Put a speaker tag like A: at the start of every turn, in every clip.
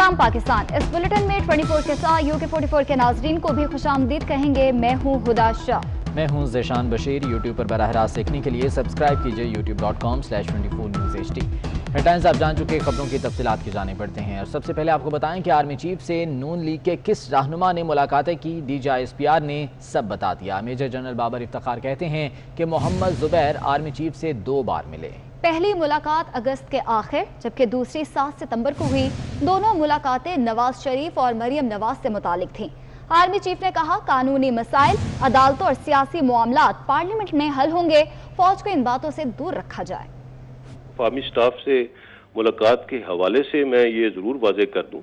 A: सलाम पाकिस्तान। इस बुलेटिन में 24 के साथ UK44 के नाजरीन को भी खुशामदीद कहेंगे। मैं हूँ हुदा शाह।
B: मैं हूँ ज़ेशान बशीर। यूट्यूब पर बराह रास्त देखने के लिए सब्सक्राइब कीजिए youtube.com/24newsht। हेडलाइंस आप जान चुके, खबरों की तफसीलात की जाने पड़ते हैं। और सबसे पहले आपको बताएं कि आर्मी चीफ से नून लीग के किस रहनुमा ने मुलाकातें की, DGI-SPR ने सब बता दिया। मेजर जनरल बाबर इफ्तिखार कहते हैं कि मोहम्मद जुबैर आर्मी चीफ से 2 बार मिले।
A: पहली मुलाकात अगस्त के आखिर जबकि दूसरी 7 सितंबर को हुई। दोनों मुलाकातें नवाज शरीफ और मरियम नवाज से मुतालिक थीं। आर्मी चीफ ने कहा कानूनी मसाइल, अदालतों और सियासी मामलात पार्लियामेंट में हल होंगे, फौज को इन बातों से दूर रखा जाए।
C: आर्मी स्टाफ से मुलाकात के हवाले से मैं ये ज़रूर वाज़ेह कर दूं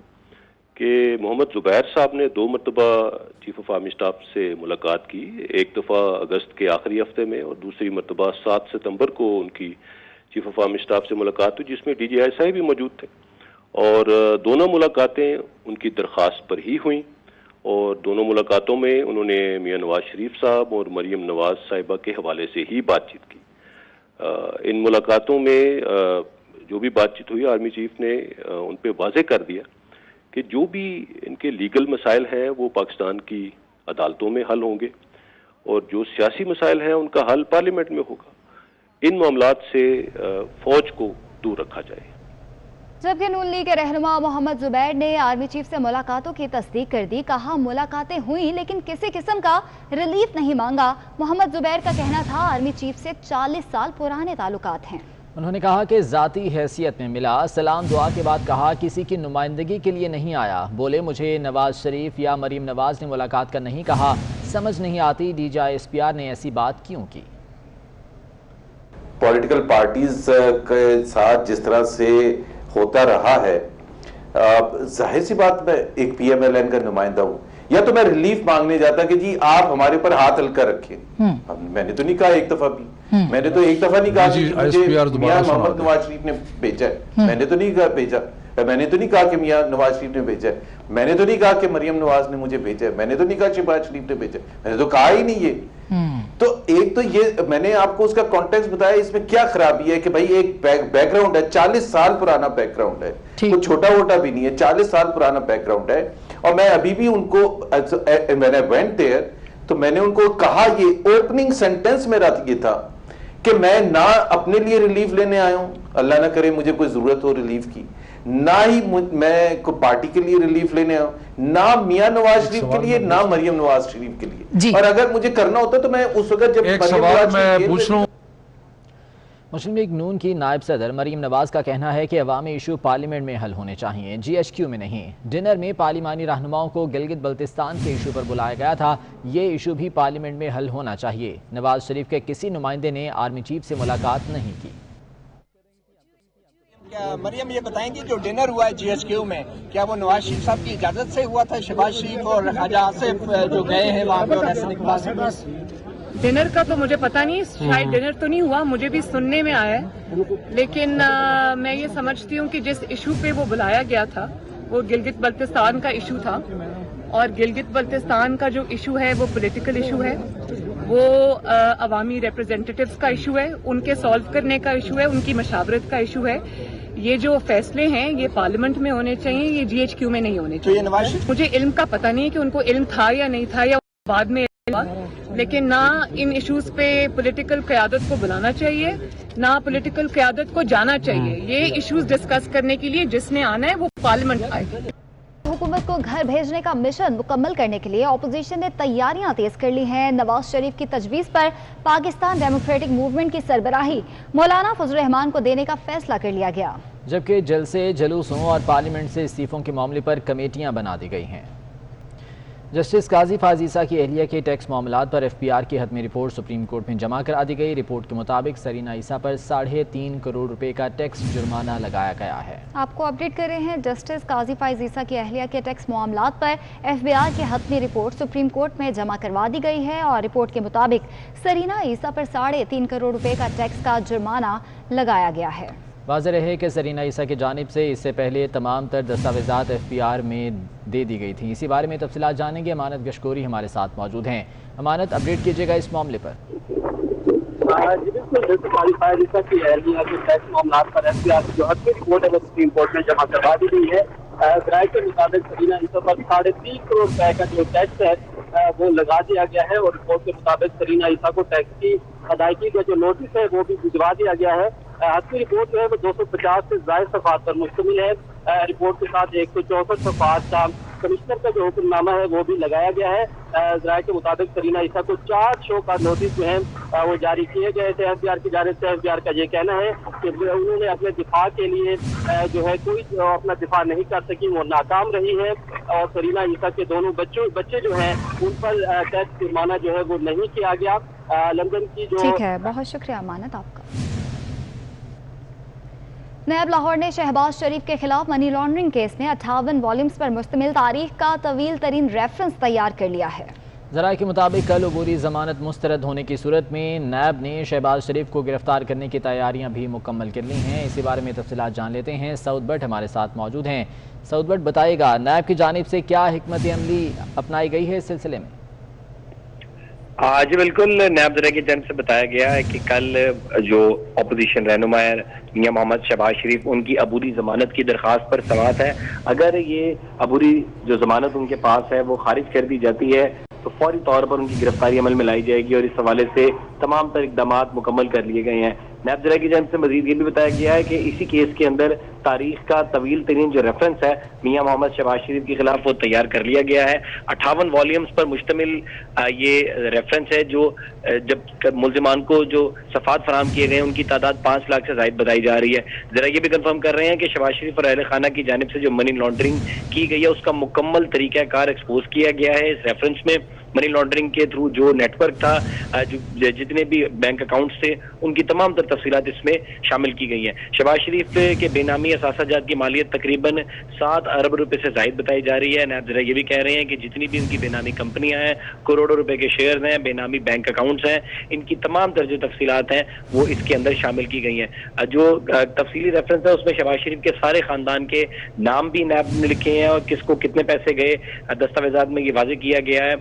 C: कि मोहम्मद जुबैर साहब ने 2 मरतबा चीफ ऑफ आर्मी स्टाफ से मुलाकात की। एक दफ़ा अगस्त के आखिरी हफ्ते में और दूसरी मरतबा 7 सितंबर को उनकी चीफ ऑफ आर्मी स्टाफ से मुलाकात हुई, जिसमें DGI साहब भी मौजूद थे। और दोनों मुलाकातें उनकी दरख्वास्त पर ही हुई और दोनों मुलाकातों में उन्होंने मियां नवाज शरीफ साहब और मरियम नवाज साहिबा के हवाले से ही बातचीत की। इन मुलाकातों में जो भी बातचीत हुई, आर्मी चीफ ने उन पे वाज़ेह कर दिया कि जो भी इनके लीगल मसाइल हैं वो पाकिस्तान की अदालतों में हल होंगे और जो सियासी मसाइल हैं उनका हल पार्लियामेंट में होगा। इन मामलात से फौज को दूर रखा जाए।
A: जबकि नून लीग के रहनुमा मोहम्मद जुबैर ने आर्मी चीफ से मुलाकातों की तस्दीक कर दी। कहा मुलाकातें हुई लेकिन किसी किस्म का रिलीफ नहीं मांगा। मोहम्मद जुबैर का कहना था आर्मी चीफ से 40 साल पुराने ताल्लुकात हैं।
B: उन्होंने कहा कि ज़ाती हैसियत में मिला, सलाम दुआ के बाद कहा किसी की नुमाइंदगी के लिए नहीं आया। बोले मुझे नवाज शरीफ या मरीम नवाज ने मुलाकात का नहीं कहा। समझ नहीं आती DGI-SPR ने ऐसी बात क्यों की।
D: पॉलिटिकल पार्टीज के साथ जिस तरह से होता रहा है, जाहिर सी बात, मैं एक PMLN का नुमाइंदा हूँ, या तो मैं रिलीफ मांगने जाता कि जी आप हमारे पर हाथ हल्का रखें। मैंने तो नहीं कहा एक दफा भी, मैंने तो एक दफा नहीं कहा कि मुझे मियां मोहम्मद नवाज शरीफ ने भेजा है। मैंने तो नहीं भेजा, मैंने तो नहीं कहा कि मियां नवाज शरीफ ने भेजा है। मैंने तो नहीं कहा कि मरियम नवाज ने मुझे भेजा है। मैंने तो नहीं कहा शहबाज शरीफ ने भेजा है। मैंने तो कहा ही नहीं ये। तो एक तो ये मैंने आपको उसका कॉन्टेक्स्ट बताया, इसमें क्या खराबी है कि भाई एक बैकग्राउंड है, 40 साल पुराना बैकग्राउंड है, कुछ छोटा मोटा भी नहीं है, 40 साल पुराना बैकग्राउंड है। और मैं अभी भी उनको मैंने वेंट देयर तो मैंने उनको कहा, ये ओपनिंग सेंटेंस मेरा ये था कि मैं ना अपने लिए रिलीफ लेने आया हूं, अल्लाह ना करे मुझे कोई जरूरत हो रिलीफ की, ना ही मैं को पार्टी के लिए रिलीफ लेने आया, ना मियां नवाज शरीफ के लिए, ना मरियम नवाज शरीफ के लिए। और अगर मुझे करना होता तो मैं उस वक्त जब
B: मुस्लिम लीग नून की नायब सदर मरीम नवाज का कहना है कि अवामी इशू पार्लियामेंट में हल होने चाहिए, GHQ में नहीं। डिनर में पार्लिमानी रहनुमाओं को गिलगित बल्तिस्तान के इशू पर बुलाया गया था। ये इशू भी पार्लियामेंट में हल होना चाहिए। नवाज शरीफ के किसी नुमाइंदे ने आर्मी चीफ से मुलाकात नहीं की।
E: क्या मरियम ये बताएंगी जो डिनर हुआ है GHQ में, क्या वो नवाज शरीफ साहब की इजाजत से हुआ था? शहबाज शरीफ और ख्वाजा आसिफ जो गए हैं वहाँ पे और ऐसे निकला।
F: डिनर का तो मुझे पता नहीं, शायद डिनर तो नहीं हुआ, मुझे भी सुनने में आया है। लेकिन मैं ये समझती हूँ कि जिस इशू पे वो बुलाया गया था वो गिलगित बल्तिस्तान का इशू था। और गिलगित बल्तिस्तान का जो इशू है वो पॉलिटिकल इशू है, वो अवामी रिप्रेजेंटेटिव्स का इशू है, उनके सॉल्व करने का इशू है, उनकी मशावरत का इशू है। ये जो फैसले हैं ये पार्लियामेंट में होने चाहिए, ये GHQ में नहीं होने चाहिए। मुझे इल्म का पता नहीं है कि उनको इल्म था या नहीं था या बाद में, लेकिन ना इन इश्यूज पे पॉलिटिकल क़यादत को बुलाना चाहिए, ना पॉलिटिकल क़यादत को जाना चाहिए। ये इश्यूज डिस्कस करने के लिए जिसने आना है वो पार्लियामेंट आए।
A: हुकूमत को घर भेजने का मिशन मुकम्मल करने के लिए अपोजिशन ने तैयारियां तेज कर ली हैं। नवाज शरीफ की तजवीज़ पर पाकिस्तान डेमोक्रेटिक मूवमेंट की सरबराही मौलाना फजल रहमान को देने का फैसला कर लिया गया,
B: जबकि जलसे, जलूसों और पार्लियामेंट से इस्तीफों के मामले पर कमेटियां बना दी गई हैं। जस्टिस काजी फाजीसा की अहलिया के टैक्स मामलात पर FPR की हतमी रिपोर्ट सुप्रीम कोर्ट में जमा करा दी गई। रिपोर्ट के मुताबिक सरीना ईसा पर 3.5 करोड़ रुपए का टैक्स जुर्माना लगाया गया है। आपको अपडेट कर रहे हैं, जस्टिस काजी फाजीसा की अहलिया के टैक्स मामलात पर FBR की हतमी रिपोर्ट सुप्रीम कोर्ट में जमा करवा दी गई है और रिपोर्ट के मुताबिक सरीना ईसा पर 3.5 करोड़ रुपए का टैक्स का जुर्माना लगाया गया है। वाज़ेह रहे कि सरीना ईसा की जानिब से इससे पहले तमाम तर दस्तावेज़ात FPR में दे दी गई थी। इसी बारे में तफसीलात जानेंगे, अमानत गशकोरी हमारे साथ मौजूद हैं। अमानत, अपडेट कीजिएगा इस मामले पर।
G: जी बिल्कुल, की टैक्स मामलात पर FBR की जो हतमी रिपोर्ट है वो सुप्रीम कोर्ट में जमा करवा दी गई है ذرائع کے مطابق سرینا عیسیٰ پر 3.5 کروڑ روپے کا جو ٹیکس ہے وہ لگا دیا گیا ہے، اور رپورٹ کے مطابق سرینا عیسیٰ کو ٹیکس کی ادائیگی کا جو نوٹس ہے وہ بھی بھجوا دیا گیا ہے۔ حتمی رپورٹ جو ہے وہ 250 سے زائد صفحات پر مشتمل ہے۔ رپورٹ کے ساتھ 164 صفحات کا کمشنر کا جو حکم نامہ ہے وہ بھی لگایا گیا ہے۔ ذرائع کے مطابق سرینا عیسیٰ کو 4 شو کا نوٹس جو ہے وہ جاری کیے گئے تھے ایف بی آر کی جانب سے۔ ایف بی آر کا یہ کہنا ہے کہ انہوں نے اپنے دفاع کے لیے جو ہے کوئی اپنا دفاع نہیں کر سکی، وہ ناکام رہی ہے، اور سرینا عیسیٰ کے دونوں بچے جو ہیں ان پر ٹیکس جرمانہ جو ہے وہ نہیں کیا گیا۔ لندن کی جو
A: ٹھیک ہے، بہت شکریہ امانت آپ کا۔ نیب لاہور نے شہباز شریف کے خلاف منی لانڈرنگ کیس میں 58 والیومز پر مشتمل تاریخ کا طویل ترین ریفرنس تیار کر لیا ہے۔
B: ذرائع کے مطابق کل عبوری ضمانت مسترد ہونے کی صورت میں نیب نے شہباز شریف کو گرفتار کرنے کی تیاریاں بھی مکمل کر لی ہیں۔ اسی بارے میں تفصیلات جان لیتے ہیں، سعود بٹ ہمارے ساتھ موجود ہیں۔ سعود بٹ بتائے گا نیب کی جانب سے کیا حکمت عملی اپنائی گئی ہے اس سلسلے میں؟
H: جی بالکل، نیب ذرائع کی جانب سے بتایا گیا ہے کہ کل جو اپوزیشن رہنما ہے میاں محمد شہباز شریف، ان کی عبوری ضمانت کی درخواست پر سماعت ہے۔ اگر یہ عبوری جو ضمانت ان کے پاس ہے وہ خارج کر دی جاتی ہے تو فوری طور پر ان کی گرفتاری عمل میں لائی جائے گی، اور اس حوالے سے تمام تر اقدامات مکمل کر لیے گئے ہیں۔ نیب ذرائع کی جانب سے مزید یہ بھی بتایا گیا ہے کہ اسی کیس کے اندر تاریخ کا طویل ترین جو ریفرنس ہے میاں محمد شہباز شریف کے خلاف وہ تیار کر لیا گیا ہے۔ 58 والیومز پر مشتمل یہ ریفرنس ہے، جو جب ملزمان کو جو صفحات فراہم کیے گئے ہیں ان کی تعداد 5 لاکھ سے زائد بتائی جا رہی ہے۔ ذرا یہ بھی کنفرم کر رہے ہیں کہ شہباز شریف اور اہل خانہ کی جانب سے جو منی لانڈرنگ کی گئی ہے اس کا مکمل طریقہ کار ایکسپوز کیا گیا ہے۔ اس ریفرنس میں منی لانڈرنگ کے تھرو جو نیٹ ورک تھا، جتنے بھی بینک اکاؤنٹس تھے، ان کی تمام تر تفصیلات اس میں شامل کی گئی ہیں۔ شہباز شریف کے بے نامی اثاثہ جات کی مالیت تقریباً 7 ارب روپے سے زائد بتائی جا رہی ہے۔ نیب ذرا یہ بھی کہہ رہے ہیں کہ جتنی بھی ان کی بے نامی کمپنیاں ہیں، کروڑوں روپے کے شیئرز ہیں، بے نامی بینک اکاؤنٹس ہیں، ان کی تمام تر جو تفصیلات ہیں وہ اس کے اندر شامل کی گئی ہیں۔ جو تفصیلی ریفرنس ہے اس میں شہباز شریف کے سارے خاندان کے نام بھی نیب نے لکھے ہیں، اور کس کو کتنے پیسے گئے دستاویزات میں یہ واضح کیا گیا ہے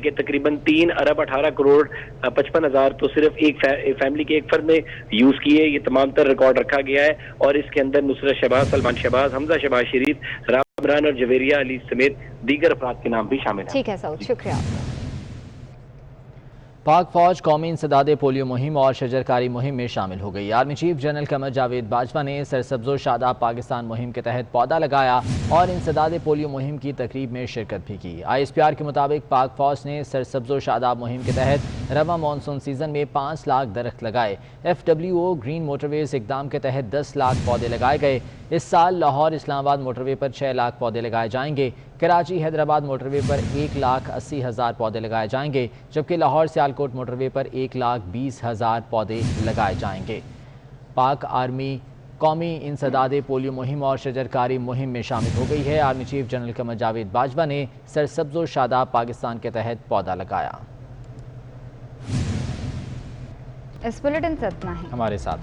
H: کہ تقریباً 3 ارب 18 کروڑ 55 ہزار تو صرف ایک فیملی کے ایک فرد نے یوز کیے۔ یہ تمام تر ریکارڈ رکھا گیا ہے، اور اس کے اندر نصرت شہباز، سلمان شہباز، حمزہ شہباز شریف، رام عمران اور جویریہ علی سمیت دیگر افراد کے نام بھی شامل ہیں۔
A: ٹھیک ہے سعود، شکریہ آپ کا۔
B: پاک فوج قومی انسداد پولیو مہم اور شجرکاری مہم میں شامل ہو گئی۔ Army chief general Qamar Javed Bajwa نے سرسبز و شاداب پاکستان مہم کے تحت پودا لگایا اور انسداد پولیو مہم کی تقریب میں شرکت بھی کی۔ ISPR کے مطابق پاک فوج نے سرسبز و شاداب مہم کے تحت رواں مانسون سیزن میں 5 لاکھ درخت لگائے۔ FWO گرین موٹر ویز اقدام کے تحت 10 لاکھ پودے لگائے گئے۔ اس سال لاہور اسلام آباد موٹر وے پر 6 لاکھ پودے لگائے جائیں گے۔ کراچی حیدرآباد موٹر وے پر 1,80,000 پودے لگائے جائیں گے، جبکہ لاہور سیالکوٹ موٹر وے پر 1,20,000 پودے لگائے جائیں گے۔ پاک آرمی قومی انسداد پولیو مہم اور شجرکاری مہم میں شامل ہو گئی ہے۔ Army chief general Qamar Javed Bajwa نے سرسبز و شاداب پاکستان کے تحت پودا لگایا۔
A: اس بلیٹن سے اتنا ہے،
B: ہمارے ساتھ